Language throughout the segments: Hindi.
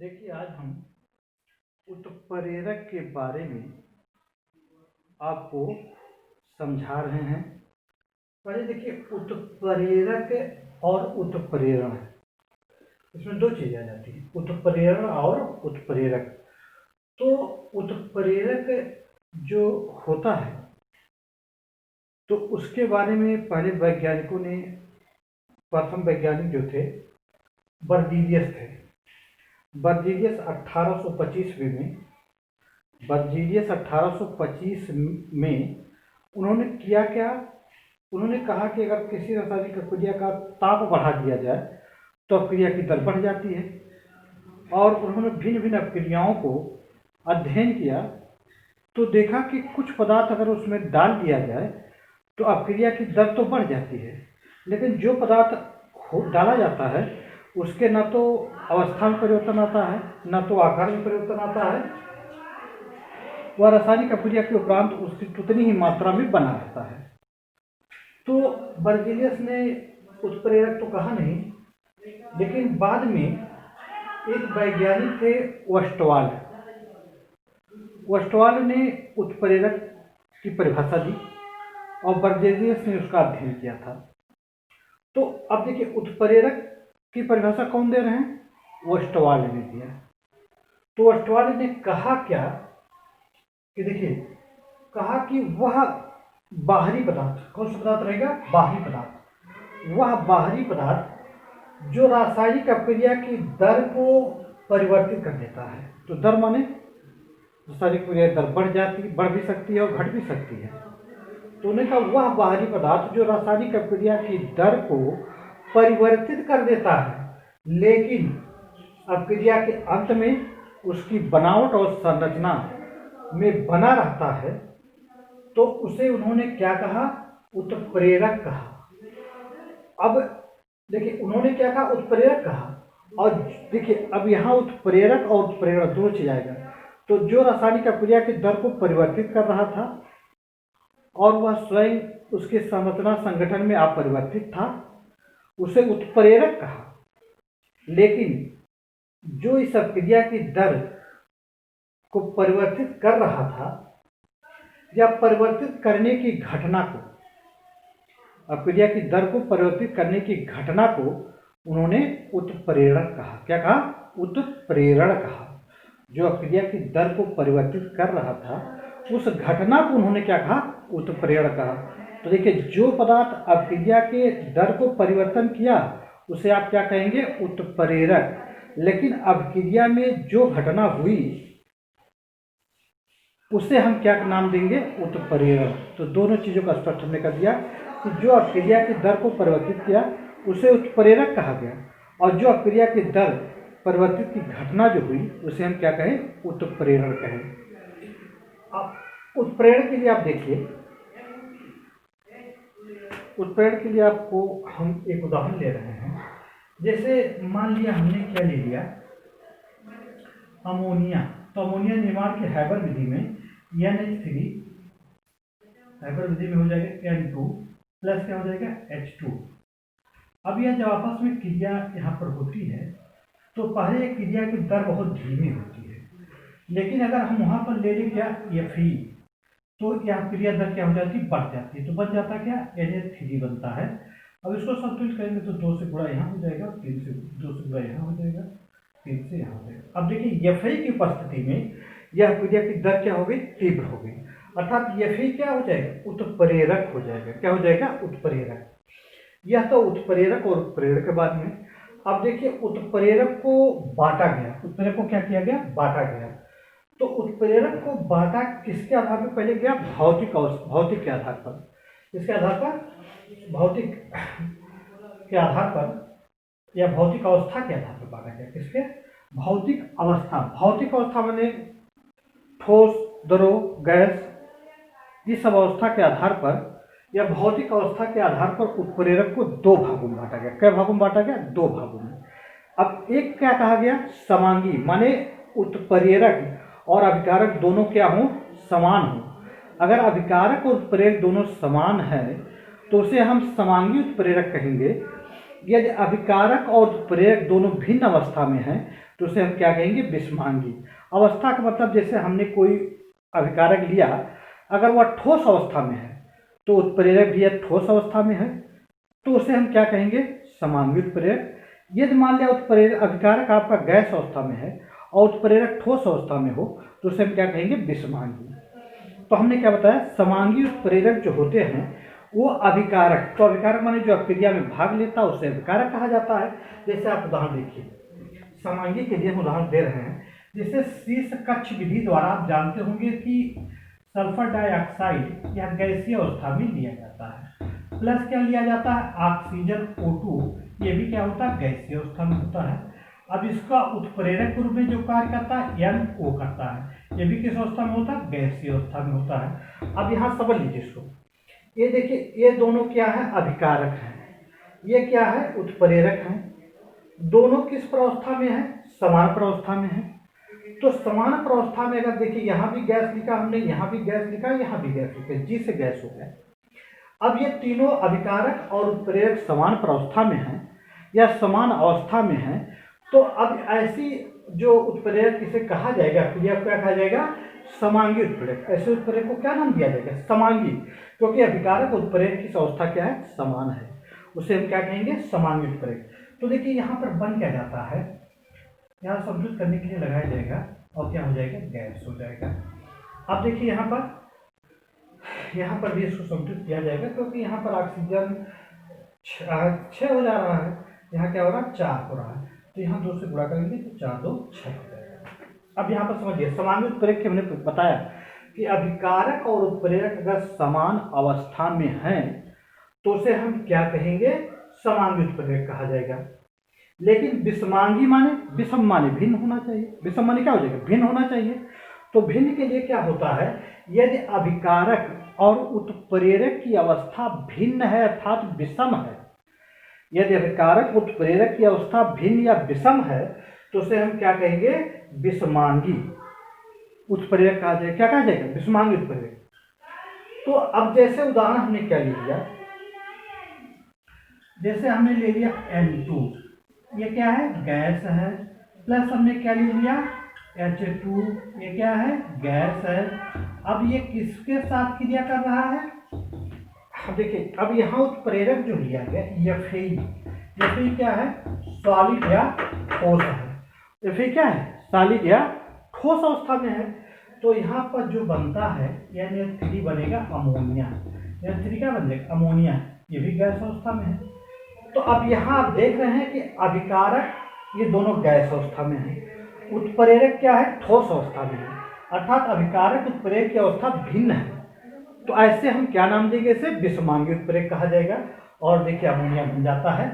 देखिए, आज हम उत्प्रेरक के बारे में आपको समझा रहे हैं। पहले देखिए, उत्प्रेरक और उत्प्रेरण, इसमें दो चीजें आ जाती हैं, उत्प्रेरण और उत्प्रेरक। तो उत्प्रेरक जो होता है तो उसके बारे में पहले वैज्ञानिकों ने, प्रथम वैज्ञानिक जो थे बर्जीलियस थे। बर्जीलियस 1825 में बर्जीलियस 1825 में उन्होंने किया क्या, उन्होंने कहा कि अगर किसी रासायनिक क्रिया का ताप बढ़ा दिया जाए तो अपक्रिया की दर बढ़ जाती है। और उन्होंने भिन्न भिन्न अपक्रियाओं को अध्ययन किया तो देखा कि कुछ पदार्थ अगर उसमें डाल दिया जाए तो अपक्रिया की दर तो बढ़ जाती है, लेकिन जो पदार्थ डाला जाता है उसके न तो अवस्था में परिवर्तन आता है, न तो आकार में परिवर्तन आता है, वह रासायनिक अपक्रिया के उपरांत उसकी उतनी ही मात्रा में बना रहता है। तो बर्जीलियस ने उत्प्रेरक तो कहा नहीं, लेकिन बाद में एक वैज्ञानिक थे वेस्टवाल ने उत्प्रेरक की परिभाषा दी और बर्जीलियस ने उसका अध्ययन किया था। तो अब देखिए, उत्प्रेरक की परिभाषा कौन दे रहे हैं? वेस्टवाल ने दिया। तो वेस्टवाल ने कहा क्या कि देखिए, कहा कि वह बाहरी पदार्थ, कौन सा पदार्थ रहेगा? बाहरी पदार्थ। वह बाहरी पदार्थ जो रासायनिक अपक्रिया की दर को परिवर्तित कर देता है। तो दर माने रासायनिक क्रिया दर बढ़ भी सकती है और घट भी सकती है। तो उन्होंने कहा वह बाहरी पदार्थ जो रासायनिक अपक्रिया की दर को परिवर्तित कर देता है, लेकिन अपक्रिया के अंत में उसकी बनावट और संरचना में बना रहता है, तो उसे उन्होंने क्या कहा? उत्प्रेरक कहा। अब देखिए, उन्होंने क्या कहा? उत्प्रेरक कहा। और देखिए, अब यहाँ उत्प्रेरक और उत्प्रेरण दो चीज आएगा। तो जो रासायनिक अपक्रिया की दर को परिवर्तित कर रहा था और वह स्वयं उसके संरचना संगठन में अपरिवर्तित था, उसे उत्प्रेरक कहा। लेकिन जो इस अपक्रिया की दर को परिवर्तित कर रहा था या परिवर्तित करने की घटना को, अपक्रिया की दर को परिवर्तित करने की घटना को उन्होंने उत्प्रेरण कहा। क्या कहा? उत्प्रेरण कहा। जो अपक्रिया की दर को परिवर्तित कर रहा था उस घटना को उन्होंने क्या कहा? उत्प्रेरण कहा। तो देखिए, जो पदार्थ अपक्रिया के दर को परिवर्तन किया उसे आप क्या कहेंगे? उत्प्रेरक। लेकिन अपक्रिया में जो घटना हुई उसे हम क्या नाम देंगे? उत्प्रेरण। तो दोनों चीजों का स्पष्ट हमने कर दिया कि जो अपक्रिया की दर को परिवर्तित किया उसे उत्प्रेरक कहा गया, और जो अपक्रिया की दर परिवर्तित की घटना जो हुई उसे हम क्या कहें? उत्प्रेरण कहें। अब उत्प्रेरण के लिए आप देखिए, उत्प्रेरण के लिए आपको हम एक उदाहरण ले रहे हैं। जैसे मान लिया हमने क्या ले लिया? अमोनिया। तो अमोनिया निर्माण के हैबर विधि में NH3 हैबर विधि में हो जाएगा N2 प्लस क्या हो जाएगा? H2। अब यह जब आपस में क्रिया यहाँ पर होती है तो पहले क्रिया की दर बहुत धीमी होती है, लेकिन अगर हम वहाँ पर ले लें क्या? Fe, तो यह क्रिया दर क्या हो जाती है? बढ़ जाती है। तो बच जाता क्या? NH3 बनता है। अब इसको संतुलित करेंगे तो 2 से गुणा यहाँ हो जाएगा, 3 से 2 से गुणा यहाँ हो जाएगा, 3 से यहाँ हो जाएगा। अब देखिए, Fe की उपस्थिति में यह क्रिया की दर क्या हो गई? तीव्र हो गई। अर्थात Fe क्या हो जाएगा? उत्प्रेरक हो जाएगा। क्या हो जाएगा? उत्प्रेरक। यह तो उत्प्रेरक और उत्प्रेरक के बाद में। अब देखिए, उत्प्रेरक को बांटा गया। उत्प्रेरक को क्या किया गया? बांटा गया। तो उत्प्रेरक को बांटा किसके आधार पर पहले गया? भौतिक के आधार पर। किसके आधार पर? भौतिक के आधार पर या भौतिक अवस्था के आधार पर बांटा गया। किसके? भौतिक अवस्था। भौतिक अवस्था माने ठोस, द्रव, गैस, इस अवस्था के आधार पर या भौतिक अवस्था के आधार पर उत्प्रेरक को 2 भागों में बांटा गया। कै भागों में बांटा गया? 2 भागों में। अब एक क्या कहा गया? समांगी, माने उत्प्रेरक और अभिकारक दोनों क्या हों? समान हों। अगर अभिकारक और उत्प्रेरक दोनों समान है तो उसे हम समांगी उत्प्रेरक कहेंगे। यदि अभिकारक और उत्प्रेरक दोनों भिन्न अवस्था में हैं तो उसे हम क्या कहेंगे, विषमांगी। अवस्था का मतलब जैसे हमने कोई अभिकारक लिया, अगर वह ठोस अवस्था में है तो उत्प्रेरक भी ठोस अवस्था में है तो उसे हम क्या कहेंगे, समांगी उत्प्रेरक। यदि मान लिया उत्प्रेरक अभिकारक आपका गैस अवस्था में है और उत्प्रेरक ठोस अवस्था में हो तो उसे हम क्या कहेंगे, विषमांगी। तो हमने क्या बताया, समांगी उत्प्रेरक जो होते हैं वो अभिकारक, तो अभिकारक माने जो अभिक्रिया में भाग लेता है उसे अभिकारक कहा जाता है। जैसे आप उदाहरण देखिए, समांगी के लिए हम उदाहरण दे रहे हैं, जैसे शीर्ष कक्ष विधि द्वारा आप जानते होंगे कि सल्फर डाइऑक्साइड या गैसीय अवस्था में लिया जाता है, प्लस क्या लिया जाता है, ऑक्सीजन O2, ये भी क्या होता है, गैसीय अवस्था में होता है। अब इसका उत्प्रेरक रूप में जो कार्य करता है NO करता है, ये भी किस अवस्था में होता है, गैसीय अवस्था में होता है। अब यहाँ समझ लीजिए इसको, ये देखिए ये दोनों क्या है, अभिकारक हैं, ये क्या है, उत्प्रेरक हैं। दोनों किस प्रावस्था में है, समान प्रावस्था में है। तो समान प्रावस्था में अगर देखिए यहाँ भी गैस लिखा हमने, यहाँ भी गैस लिखा, यहाँ भी गैस लिखा, जी से गैस हो गया। अब ये तीनों अभिकारक और उत्प्रेरक समान प्रावस्था में हैं या समान अवस्था में हैं, तो अब ऐसी जो उत्प्रेरक इसे कहा जाएगा, क्रिया क्या कहा जाएगा, समांगी उत्प्रेरक। ऐसे उत्प्रेरक को क्या नाम दिया जाएगा, समांगी, क्योंकि अभिकारक उत्प्रेरक की अवस्था क्या है, समान है, उसे हम क्या कहेंगे, समांगी उत्प्रेरक। तो देखिए यहाँ पर बन क्या जाता है, यहाँ संतुलित करने के लिए लगाया जाएगा और क्या हो जाएगा, गैस हो जाएगा। अब देखिए यहाँ पर भी इसको संतुलित किया जाएगा, क्योंकि यहाँ पर ऑक्सीजन 6 हो जा रहा है, यहाँ क्या हो रहा है, 4 हो रहा है, तो यहाँ 2 से गुणा करेंगे तो 4 2 6 हो जाएगा। अब यहाँ पर समझिए, समांगी उत्प्रेरक के हमने बताया कि अभिकारक और उत्प्रेरक अगर समान अवस्था में हैं तो उसे हम क्या कहेंगे, समांगी उत्प्रेरक कहा जाएगा। लेकिन विषमांगी माने, विषम माने भिन्न होना चाहिए, विषम माने क्या हो जाएगा, भिन्न होना चाहिए। तो भिन्न के लिए क्या होता है, यदि अभिकारक और उत्प्रेरक की अवस्था भिन्न है अर्थात विषम है, यदि अभिकारक उत्प्रेरक की अवस्था भिन्न या विषम है तो उसे हम क्या कहेंगे, विषमांगी उत्प्रेरक कहा जाएगा। क्या कहा जाएगा, विषमांगी उत्प्रेरक। तो अब जैसे उदाहरण हमने क्या ले लिया, जैसे हमने ले लिया N2, ये क्या है, गैस है, प्लस हमने क्या ले लिया, H2, ये क्या है, गैस है। अब ये किसके साथ क्रिया कर रहा है, अब देखिए, अब यहाँ उत्प्रेरक जो लिया गया Fe क्या है, सॉलिड या ठोस है। Fe क्या है, सॉलिड या ठोस अवस्था में है, तो यहाँ पर जो बनता है यानी N3 बनेगा अमोनिया, N3 क्या बन जाएगा, अमोनिया, ये भी गैस अवस्था में है। तो अब यहाँ आप देख रहे हैं कि अभिकारक ये दोनों गैस अवस्था में है, उत्प्रेरक क्या है, ठोस अवस्था में है, अर्थात अभिकारक उत्प्रेरक की अवस्था भिन्न है। तो ऐसे हम क्या नाम देंगे, इसे विषमांगी उत्प्रेरक कहा जाएगा। और देखिए अमोनिया बन जाता है।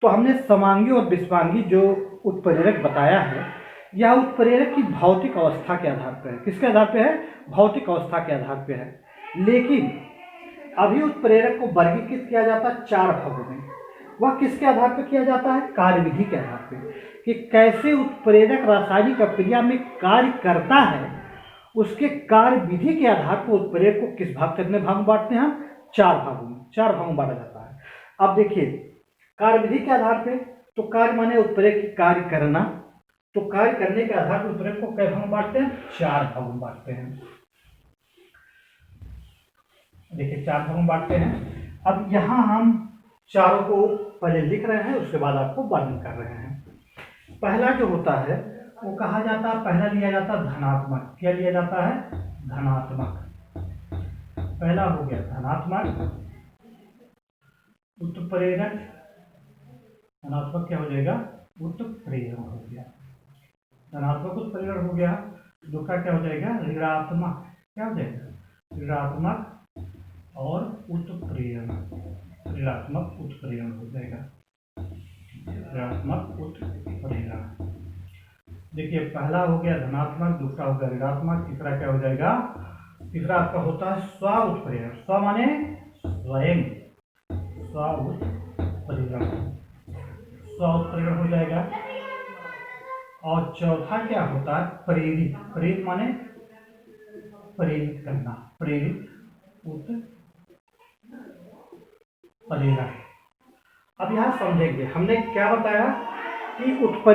तो हमने समांगी और विषमांगी जो उत्प्रेरक बताया है, यह उत्प्रेरक की भौतिक अवस्था के आधार पर है। किसके आधार पर है, भौतिक अवस्था के आधार पर है। लेकिन अभी उत्प्रेरक को वर्गीकृत किया जाता है 4 भागों में। वह किसके आधार पर किया जाता है, कार्यविधि के आधार पर, कि कैसे उत्प्रेरक रासायनिक अभिक्रिया में कार्य करता है, उसके कार्य विधि के आधार पर उत्प्रेरक को किस भाग, कितने भाग में बांटते हैं हम, 4 भागों में, 4 भागों में बांटा जाता है। अब देखिए कार्य विधि के आधार पे, तो कार्य माने उत्प्रेरक की कार्य करना, तो कार्य करने के आधार पर उत्प्रेरक को कई भागों में बांटते हैं, 4 भागों में बांटते हैं। देखिए 4 भागों में बांटते हैं। अब यहाँ हम चारों को पहले लिख रहे हैं, उसके बाद आपको वर्णन कर रहे हैं। पहला जो होता है वो कहा जाता है, पहला लिया जाता है धनात्मक। क्या लिया जाता है, धनात्मक। पहला हो गया धनात्मक उत्प्रेरक, धनात्मक क्या हो जाएगा, उत्प्रेरण हो गया, धनात्मक उत्प्रेरण हो गया। दूसरा क्या हो जाएगा, ऋणात्मक, क्या हो जाएगा, ऋणात्मक और उत्प्रेरण, ऋणात्मक उत्प्रेरण हो जाएगा, ऋणात्मक उत्प्रेरण। देखिए पहला हो गया धनात्मक, दूसरा हो गया ऋणात्मक, तीसरा क्या हो जाएगा, तीसरा आपका होता है स्व उत्प्रेरण। स्व माने स्वयं, स्व उत्प्रेरण, स्व उत्प्रेरण हो जाएगा। और चौथा क्या होता है, प्रेरित। प्रेरित माने प्रेरित करना, प्रेरित उत्प्रेरण। अब यहाँ समझेंगे हमने क्या बताया कि उत्प्रेरण